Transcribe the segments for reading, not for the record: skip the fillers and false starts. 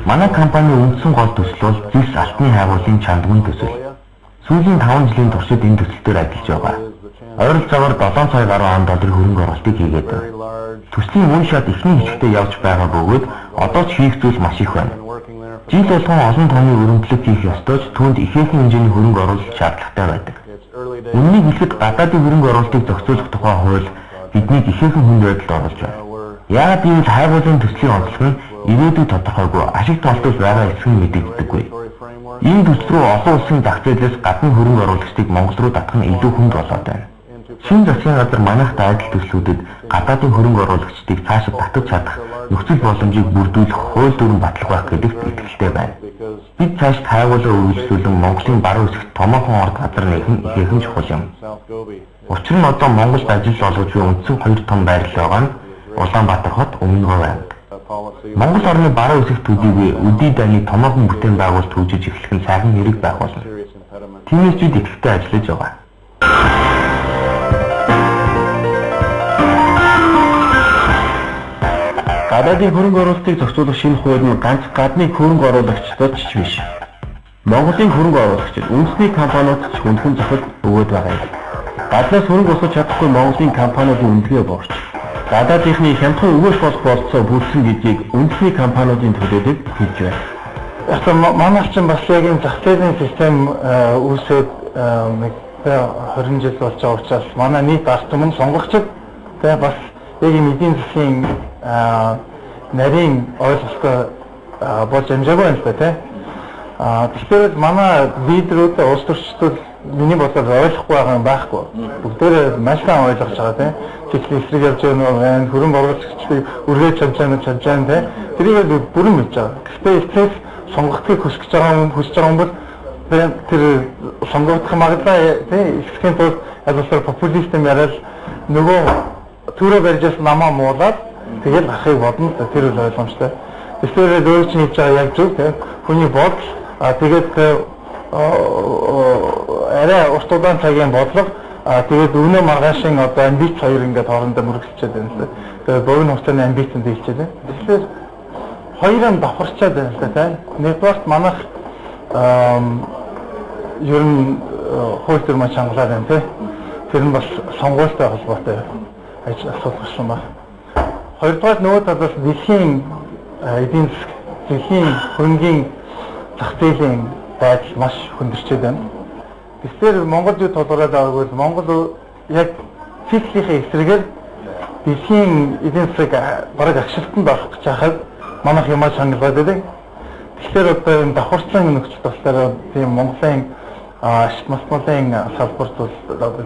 Манай компанийн үндсэн гол төсөл бол ЗИС алтны хайгуулын чандмын төсөл. Сүүлийн 5 жилийн туршид энэ төсөлтөөр ажиллаж байгаа. Ойролцоогоор 7 сая гаруй он долларын хөрөнгө оруулалтыг хийгээд байна. Төслийн үн шат ихний хэсэгтээ явж байгаа бөгөөд одоо ч хийх зүйл маш их байна. Жил болгон олон тооны өргөмжлөлт хийх ёстой ч түүнд ихээхэн хэмжээний хөрөнгө оруулалт шаардлагатай байдаг. Үннийг хэлэхэд гадаадын хөрөнгө оруулалтыг зохицуулах тухай хууль биднийг ихээхэн хүнд байдалд оруулж байна. Яагаад гэвэл хайгуулын төслийн онцлог нь ирээдүйд тодорхойгүй ашиг тултал байгаа эсэх нь мэдэгддэггүй. Энэ төсөл рүү олон улсын зах зээлээс гадны хөрөнгө оруулагчдыг Монгол руу татах нь илүү хүнд болоод байна. Шинэ засгийн газар манайхтай адил төслүүдэд гадаадын хөрөнгө оруулагчдыг цаашид татаж чадах нөхцөл боломжийг бүрдүүлэх хууль дүрэн батлах байх гэдэгт итгэлтэй байна. Бид цаашид хайгуулаа үргэлжлүүлэн Монголын баруун хэсэгт томоохон орд газар нэхэн ихээхэн чухал юм. Учир нь одоо Монголд ажил олгож буй үндсэн 2 том байрлал байгаа нь Улаанбаатар хот, Өмнөговь аймаг. Монгол орны баруун хэсэгт төдийгүй үдий дайны томоохон бүтээн байгуулалт хөгжиж эхлэх нь сайхан хэрэг байх болно. Тиймээс бид ихтэй ажиллаж байгаа. Гадаадын хөрөнгө оруулалтыг зохицуулах шинэ хууль нь ганц гадны хөрөнгө оруулагчдад ч биш. Монголын хөрөнгө оруулагчид үндэсний компаниудад ч хүндхэн зохиол өгөөд байгаа юм. Гаднаас хөрөнгө оруулах чадахгүй Монголын компаниудын үнэлгээ борч. Гадаадынхны хямдхан өгөөж болох болцоо бүрдсэн гэдгийг үндэсний компаниудын төлөөлөд хэлж байна. Яг манайх ч бас яг энэ зах зээлийн систем үүсээд 20 жил болж байгаа учраас манай нийт ард түмэн сонгогчид бас яг энэ эдийн засгийн нарийн ойлголттой болж амжаагүй юм л да тий. Тэгэхээр манай лидерүүд улс төрчдүүд миний бодлоор ойлгохгүй байгаа юм байхгүй. Бүгдээрээ маш сайн ойлгож байгаа тий. Цэцлэг эсрэг явж байгаа хөрөнгө оруулагчдыг үргэлж чамж байгаа тий. Тэрийг бүрэн мэдж байгаа. Гэхдээ эцэс сонгогдохыг хүсэж байгаа юм бол тэр сонгогдох магадлал тий ихсхийн тулд ялгаагаар популист юм яриад нөгөө түрүү барьжаас намаа муулаад тэгэл ахыг бодно тэр үл ойлгомжтой. Тэгэхээр дөөрч хийж байгаа яг зөв тий. Хүний бодол тэгээд арай урт удаан цагийн бодлого тэгээд өвнө маргаашийн одоо амбиц хоёр ингээд хоорондоо мөрөгсчээд байна л да. Тэгээд богино хугацааны амбицэнд хэлчихэд байна. Тэгэхээр хоёрын давхарчаад байна л да тий. Нэгдүгээрт манайх ер нь хууль дүр маш хангалаад байна тий. Тэр нь бас сонгуультай холбоотой асуудал юм байна. Хоёрдугаар нөгөө талаас дэлхийн эдийн засгийн хөрөнгөний зах зээлийн байдал маш хүндэрчээд байна. Тэгэхээр Монгол юу толгороод байгааг бол Монгол яг фиксийнхээ эсрэгээр дэлхийн эдийн засаг бараг агшилтанд орох гэж байхад манайх юм хангалаад байдаг. Тэгэхээр одоо энэ давхарсан нөхцөл болохоор тийм Монголын масмалын салбарт бол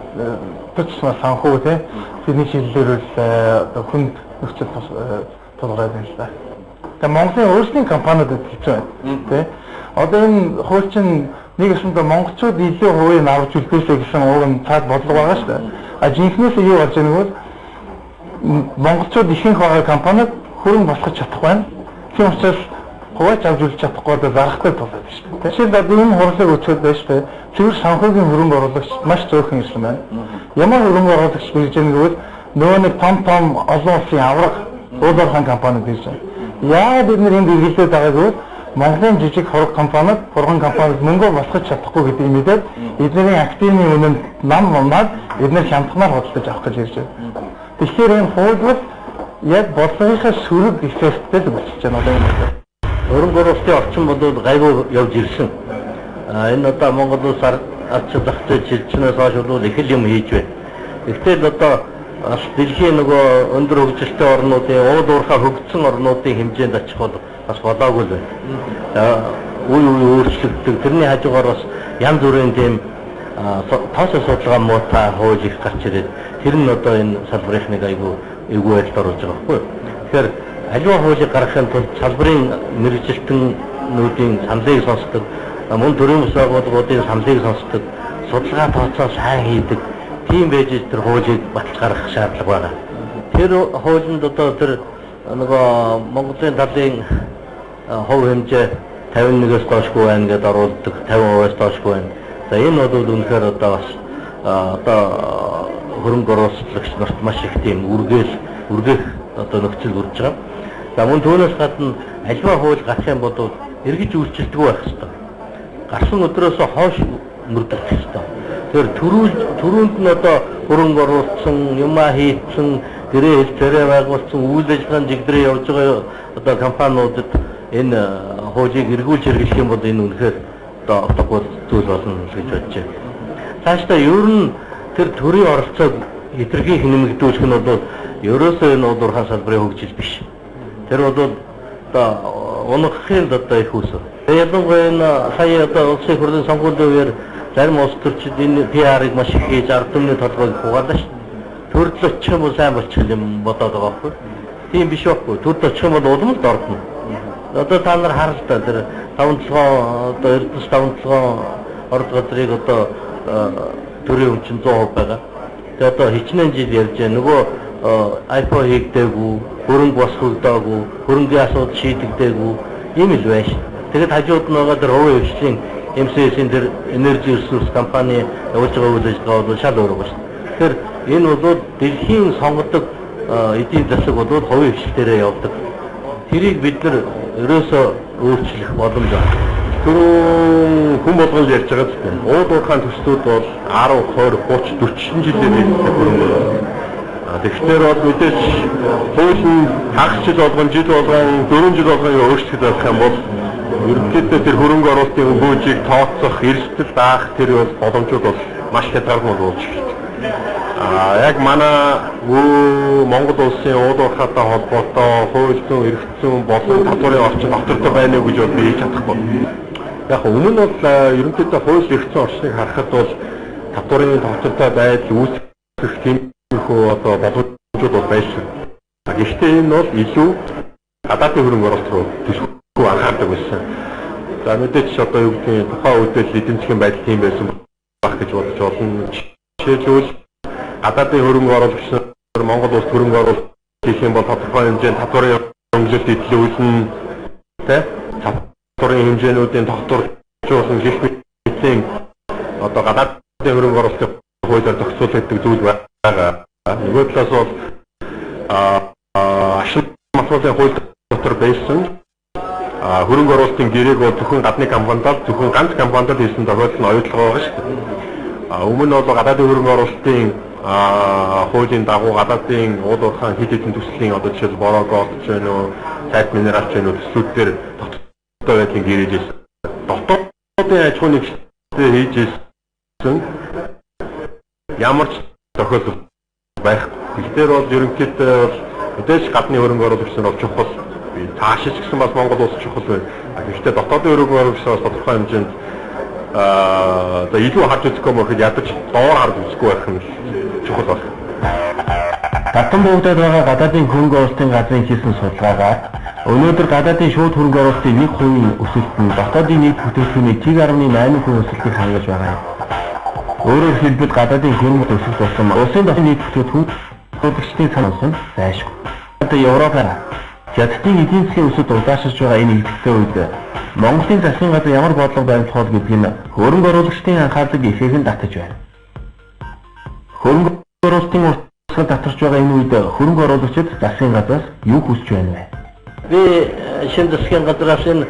төсөл санхүү тий тэрний шийдлэр бол хүнд нөхцөл толгороод байна л да. Тэгээ Монголын өөрсдийн компаниудад хэлж байна тий. Одоо энэ хууль чинь нэг өсөндөө монголчууд илүү хувийг авч үлдээсэй гэсэн уг нь цаад бодлого байгаа шүү дээ. Жинхнээс юу болж байгааг бол монголчууд ихэнх байгаа компаниуд хөрөнгө босгож чадахгүй байна. Тийм учраас хуваач авч үлдэж чадахгүй одоо зарахтай тулаад байна шүү дээ. Жишээлбэл энэ хурлыг өчөөд байна шүү дээ. Цэвэр санхүүгийн хөрөнгө оруулагч маш зөөхөн ирсэн байна. Ямар хөрөнгө оруулагч бирж байгаа гэвэл нөгөө нэг том олон улсын авраг уулуурхан компаниуд ирж байна. Яагаад бид нэр энд иргэлдээд байгаа гэвэл Монголын жижиг хурган компаниуд мөнгө босгож чадахгүй гэдгийг мэдээд эдний активны үнэнд нам мамаад эдгээр хямдханаар худалдаж авах гэж ирж байна. Тэгэхээр энэ хууль бол яг бодлогынхаа сөрөг эффекттэй л үүсэж байна одоо энэ. Хөрөнгө оруулалтын орчин бодвол гайгүй явж ирсэн. Энэ одоо Монгол улс ард зах зээл шилжснээс хойш бол их юм хийж байна. Гэвч одоо бас дэлхийн нөгөө өндөр хөгжилтэй орнуудын уул уурхай хөгжсөн орнуудын хэмжээнд очих бол бас болоогүй л байна. Үе өөрчлөгддөг. Тэрний хажуугаар бас янз бүрийн тийм тоос судалгаа муутай хууль их гарч ирээд тэр нь одоо энэ салбарынх нэг айгүй эвгүй байдалд оруулж байгаа байхгүй. Тэгэхээр аливаа хуулийг гаргахын тулд салбарын мэргэжилтнүүдийн саналыг сонсдог, мөн төрийн ус байгууллагуудын саналыг сонсдог, судалгаа тооцоо сайн хийдэг тийм байж тэр хуулийг баталж гаргах шаардлага байна. Тэр хуулинд одоо тэр нөгөө Монголын талын хувь хэмжээ 51-ээс доошгүй байна гэдээ оруулдаг, 50%-аас доошгүй байна. За энэ бол үнэхээр одоо бас одоо хөрөнгө оруулагч нарт маш их тийм үргэх одоо нөхцөл бүрдэж байгаа. За мөн түүнээс гадна альва хууль гарах юм бол эргэж үйлчлдэг байх ёстой. Гарсан өдрөөс хойш мөрдөх ёстой. Тэр төрөнд нь одоо хөрөнгө оруулсан, юмаа хийцэн, гэрээ хэл царай байгуулсан, үйл ажиллагааны жигдрээ явж байгаа одоо компаниудад энэ хуулийг эргүүлж хэрэглэх юм бол энэ үнэхээр одоо автогол зүйл болно гэж бодож байна. Цаашдаа ер нь тэр төрийн оролцоог хэтэрхий нэмэгдүүлэх нь бол ерөөсөө энэ удирдлагын салбарын хөгжил биш. Тэр бол одоо унахын одоо их уср. Ялангуяа энэ сая одоо улсын хурлын сонгуулийн үеэр зарим улс төрчид энэ PR-ыг маш их хийж ард түмний толгойг хугаалаа шүү. Төрөл очих юм бол сайн болчих юм бодоод байгаа байхгүй. Тийм биш байхгүй. Төрөл очих юм бол улам л дордно. Одоо та нар харах та тэр 5-7 одоо Эрдэнэс 5-7 орд газрыг одоо төрийн өмчин 100% байгаа. Тэгээ одоо хичнээн жил ярьж байгаа нөгөө iPhone хийгдээгүй, хөрөнгө босгогдоогүй, хөрөнгөний асуудал шийдэгдээгүй ийм л байж. Тэгээд хажууд нь байгаа тэр хувийн хвшлийн MCS-ийн тэр Energy Resource компани явуулж байгаа үйл ажиллагаа бол шал өөр байгаа шүү. Тэгэхээр энэ бол дэлхийн сонгодог эдийн засаг бол хувийн хвшилтээрээ явдаг. Тэрийг бид нар ерөөсөө өөрчлөх боломж байна. Түрүүн хүн болгон ярьж байгаа зү. Ууд уурхайн төслүүд бол 10, 20, 30, 40 жилээр хийдэг хөрөнгө. Тэгэхээр бол мэдээж хууль нь хагас жил болгон 4 жил болгон өөрчлөлт байх юм бол ерөнхийдөө тэр хөрөнгө оруулалтын бөөжийг тооцох, эрсдэл даах тэр боломжууд бол маш хязгаартай болж байна. Яг манай Монгол улсын ууд уурхайтай холбоотой хууль зүйн, эрх зүйн болон татварын орчин доктортой байна уу гэж бол би хийж чадахгүй. Яг өмнө нь бол ерөнхийдөө хууль эрх зүйн орчныг харахад бол татварын доктортой байдал үүсгэх тиймэрхүү одоо боломжууд бол байсан. Гэхдээ энэ бол илүү гадаадын хөрөнгө оруулалт руу төлөвлөгөө анхаардаг байсан. За мэдээч одоо юу гэдгийг тухайн үедээ эдийн засгийн байдал тийм байсан байх гэж бодож болно. Жишээлбэл гадаадын хөрөнгө оруулагч нар Монгол улс хөрөнгө оруулалт хийх юм бол тодорхой хэмжээнд татварын хөнгөлөлт идэвхжүүлнэ. Татварын хэмжээнүүдийн тогтворжуулсан гэх мэтийн одоо гадаадын хөрөнгө оруулалтын хуулиар зохицуулагддаг зүйл байгаа. Нөгөө талаас бол ашиг материалын хууль дотор байсан хөрөнгө оруулалтын гэрээг бол зөвхөн гадны компаниудад зөвхөн ганц компаниудад хийсэн тохиолдол нь оюутлага байгаа шүү дээ. Өмнө нь бол гадаадын хөрөнгө оруулалтын хуулийн дагуу гадаадын ууд уурхайн хэд хэдэн төслийн одоо жишээл бороо ч вэ нөө сайд минерал ч вэ нөө төслүүд дээр дотоод байдлын гэрээж ирсэн. Дотоодын аж ахуй нэгжтэй хийж ирсэн ямар ч тохиолдол байхгүй. Гэхдээ бол ерөнхийдөө бол мэдээж гадны хөрөнгө оруулагч нар бол чухал. Таашиж гэсэн бас Монгол улс чухал байна. Гэхдээ дотоодын хөрөнгө оруулагч бас тодорхой хэмжээнд одоо илүү харж үзэхгүй мөрөд ядаж доор харж үзэхгүй байх нь чухал байна. Татан буугдаад байгаа гадаадын хөрөнгө оруулалтын газрын хийсэн судалгаагаар өнөөдөр гадаадын шууд хөрөнгө оруулалтын 1% өсөлт нь дотоодын нийт бүтээгдэхүүний 1.8% өсөлтийг хангаж байгаа юм. Өөрөөр хэлбэл гадаадын хөрөнгө өсөлт болсон улсын дотны нийт бүтээгдэхүүн худалчдын санаас нь зайлшгүй. Одоо Европоор хятадын эдийн засгийн өсөлт удаашрж байгаа энэ илтгэл үед Монголын засгийн газар ямар бодлого баримтлах вэ гэдгийг хөрөнгө оруулагчдын анхаарлыг ихээхэн татаж байна. Хөрөнгө оруулалтын урсгал татарч байгаа энэ үед хөрөнгө оруулагчид засгийн газраас юу хүсэж байна вэ? Би шинэ засгийн газраас энэ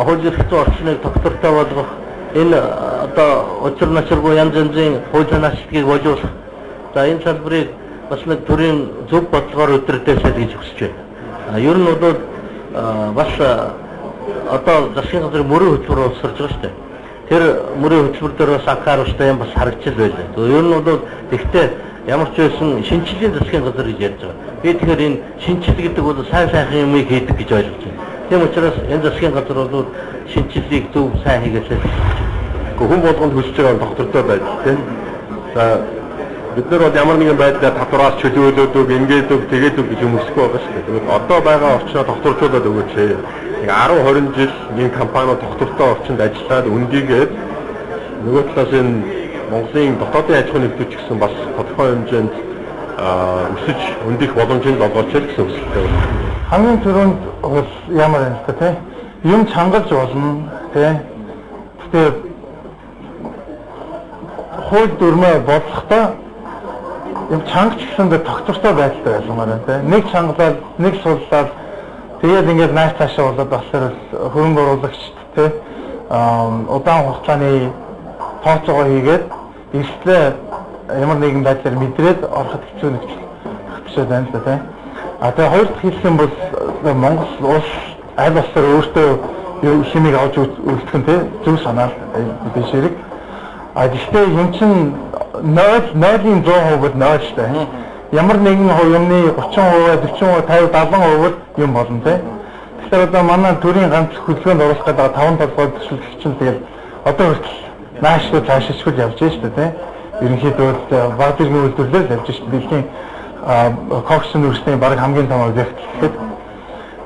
хууль эрх зүйн орчныг тогтвортой болгох, энэ одоо учир начиргүй янз янзын хууль санаачдгийг боловсруулах. За энэ салбарыг бас нэг төрийн зөв бодлогоор өдөртөөсэй гэж хүсэж байна. Ер нь бол бас одоо засгийн газрын мөрийн хөтөлбөр боловсруулж байгаа шүү дээ. Тэр мөрийн хөтөлбөр дээр бас анхааруулжтай юм бас харагдчихл байлаа. Ер нь бол тэгтээ ямар ч байсан шинжилгээний засгийн газар гэж ярьж байгаа. Би тэгэхээр энэ шинжил гэдэг бол сайн сайхан юмыг хийдэг гэж ойлгож байна. Тийм учраас энэ засгийн газар бол шинжилгээг зөв сайн хийгээсэй. Хүн болгонд хүсэж байгаа доктортой байдал тийм. За бид нар бол ямар нэгэн байдлаар татвараас чөлөөлөөд үг, ингээд үг, тэгээд үг гэж өмсөхгүй байгаа шүү дээ. Тэгвэл одоо байгаа орчноо докторчуулаад өгөөч. Нэг 10-20 жил энэ компаниуд доктортой орчинд ажиллаад үндийгээд нөгөө талаас энэ Монголын дотоодын аж ахуй нэгдвэж гэсэн бас тодорхой хэмжээнд өсөж өндөх боломжийг олгооч гэсэн үгсэлтэй байна. Хамгийн түрүүнд бас ямар юм бэ те? Юм чангалж болно те. Гэхдээ хууль дүрмээ бодлохдоо юм чангаж гисэн дэ тогтвортой байдалтай байлгамаар байна те. Нэг чангалаад, нэг суллаад Тэгээд ингээд нааш цаашаа болоод болохоор хөрөнгө оруулагчтай удаан хугацааны тооцоогоо хийгээд эрсдлээ ямар нэгэн байдлаар мэдрээд ороход хэцүү нөхцөл байна л да тийм. Тэгээ хоёр дахь хэлэх юм бол Монгол улс аль болохоор өөртөө хэмийг авч үлдэх нь тийм зөв санаа биш хэрэг. Гэхдээ юм чинь 0.100% бол 0 шүү дээ. Ямар нэгэн юмны 30%, 40%, 50, 70% юм болно тийм. Тэгэхээр одоо манай төрийн ганц хөдөлгөөнд оруулах гэдэг 5 толгой төсөлгч чинь тэгээд одоо хүртэл наашгүй цаашгүй явж байна шүү дээ тийм. Ерөнхийдөө баг зэргийн үйлдвэрлэлээр явж байна. Дэлхийн коксын үрсний баг хамгийн том объект гэхэд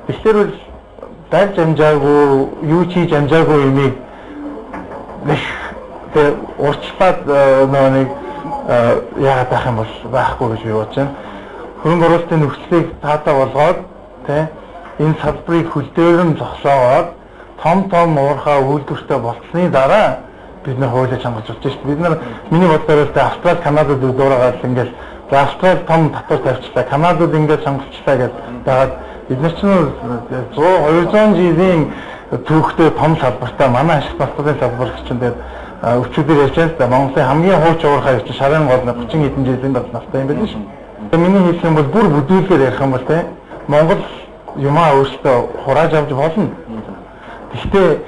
тэгэхээр бол барьж амжаагүй, юу ч хийж амжаагүй юмыг тэг урчлаад нэг яагаад байх юм бол байхгүй гэж би бодож байна. Хөрөнгө оруулалтын нөхцөлийг таатаа болгоод тийм энэ салбарыг хөлдөөрөн зогсоогоод том уурхай үйлдвэртэй болсны дараа бид нар хуулийг чангаж болж байна. Бид нар миний бодлоор л Австрали, Канадад дуурайгаад ингээл Австрали том татвар тавьчлаа, Канадад ингээд чангавчлаа гэдэг дагаад бид нар ч 100-200 жилийн түүхтэй том салбартай манай ашиг насны салбар чинь тэгээд өчигдөр ярьж байгаа Монголын хамгийн хууч уурхай чинь шарын гол 30 хэдэн жилийн бас настай юм байна шүү. Миний хэлэх юм бол бүр бүдүүлгээр ярих юм бол тийм Монгол юмаа өөртөө хурааж авч болно. Гэхдээ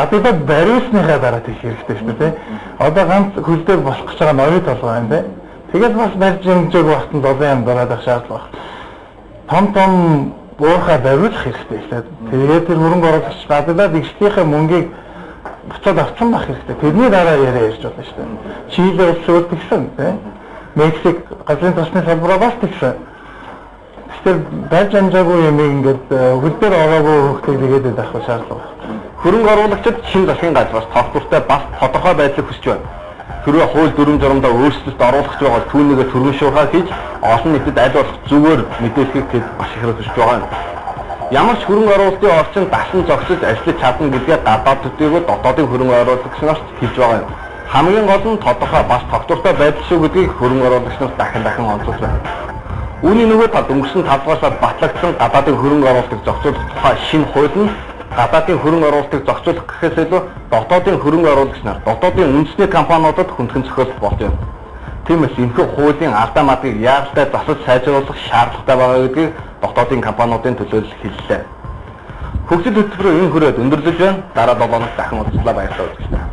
одоо бариулсныхаа дараа тийх хэрэгтэй шүү дээ. Одоо ганц хөлдөр болох гэж байгаа ноён толгой байна тийм. Тэгээд бас барьж хэмжээг багтанд олон юм дараад ах шаардлага байна. Том уурхай бариулах хэрэгтэй шүү дээ. Тэгээд тэр хөрөнгө оруулагч гадаад ихснийхээ мөнгийг буцаад авсан байх хэрэгтэй. Тэрний дараа яриа ярьж болно шүү дээ. Чили улс өөр тэгсэн тийм. Мексик газрын тосны салбараа бас тэгсэн. Тэгэхээр барьж амжаагүй юм ингээд хөлдөр ороогүй хөлтийг тэгээд байх шаардлага байна. Хөрөнгө оруулагчид шинэ засгийн газраас тогтвортой бас тодорхой байдлыг хүсэж байна. Хэрвээ хууль дүрм журамдаа өөрчлөлт оруулах гэж байгаа түүнийгээ түргэншуурхаа хийж олон нийтэд аль болох зүгээр мэдээлэхийг тэд маш их хүсэж байгаа юм. Ямар ч хөрөнгө оруулалтын орчин дасан зогсож ажиллаж чадна гэдгээ гадаад төдийгүй дотоодын хөрөнгө оруулагч нарт хэлж байгаа юм. Хамгийн гол нь тодорхой бас тогтвортой байдал шүү гэдгийг хөрөнгө оруулагч нарт дахин онцолж байна. Үүний нөгөө талд өнгөрсөн 5 дугаар сард батлагдсан гадаадын хөрөнгө оруулалтыг зохицуулах тухай шинэ хууль нь гадаадын хөрөнгө оруулалтыг зохицуулах гэхээс илүү дотоодын хөрөнгө оруулагч нар дотоодын үндэсний компаниудад хүндхэн зохиолт болж байна. Тиймээс энэхүү хуулийн алдаа мадыг яаралтай засаж сайжруулах шаардлагатай байгаа гэдгийг дотоодын компаниудын төлөөлөл хэллээ. Хөгжил хөтөлбөрөөр энэ хүрээд өндөрлөж байна. Дараа 7 хоног дахин уулзлаа баярлалаа.